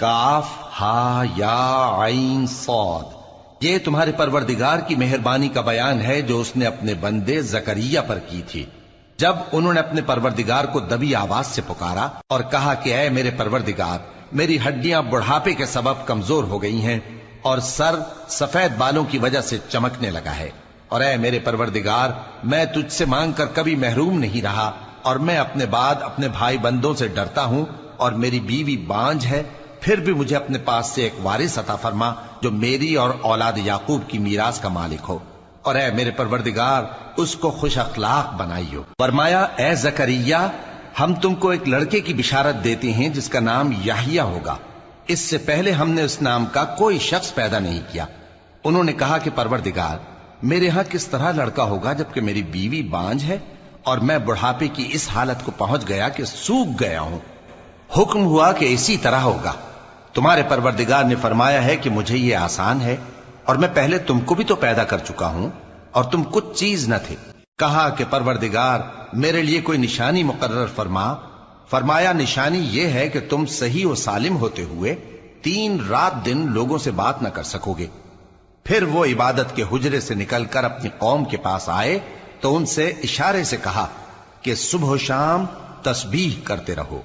کاف ہا یا عین صاد، یہ تمہارے پروردگار کی مہربانی کا بیان ہے جو اس نے اپنے بندے زکریا پر کی تھی جب انہوں نے اپنے پروردگار کو دبی آواز سے پکارا اور کہا کہ اے میرے پروردگار، میری ہڈیاں بڑھاپے کے سبب کمزور ہو گئی ہیں اور سر سفید بالوں کی وجہ سے چمکنے لگا ہے، اور اے میرے پروردگار، میں تجھ سے مانگ کر کبھی محروم نہیں رہا، اور میں اپنے بعد اپنے بھائی بندوں سے ڈرتا ہوں، اور میری بیوی بانجھ ہے، پھر بھی مجھے اپنے پاس سے ایک وارث عطا فرما جو میری اور اولاد یعقوب کی میراث کا مالک ہو، اور اے میرے پروردگار اس کو خوش اخلاق بنائیو۔ فرمایا اے زکریا، ہم تم کو ایک لڑکے کی بشارت دیتے ہیں جس کا نام یحییٰ ہوگا، اس سے پہلے ہم نے اس نام کا کوئی شخص پیدا نہیں کیا۔ انہوں نے کہا کہ پروردگار، میرے ہاں کس طرح لڑکا ہوگا جبکہ میری بیوی بانجھ ہے اور میں بڑھاپے کی اس حالت کو پہنچ گیا کہ سوکھ گیا ہوں۔ حکم ہوا کہ اسی طرح ہوگا۔ تمہارے پروردگار نے فرمایا ہے کہ مجھے یہ آسان ہے، اور میں پہلے تم کو بھی تو پیدا کر چکا ہوں اور تم کچھ چیز نہ تھے۔ کہا کہ پروردگار، میرے لیے کوئی نشانی مقرر فرما۔ فرمایا نشانی یہ ہے کہ تم صحیح و سالم ہوتے ہوئے 3 رات دن لوگوں سے بات نہ کر سکو گے۔ پھر وہ عبادت کے حجرے سے نکل کر اپنی قوم کے پاس آئے تو ان سے اشارے سے کہا کہ صبح و شام تسبیح کرتے رہو۔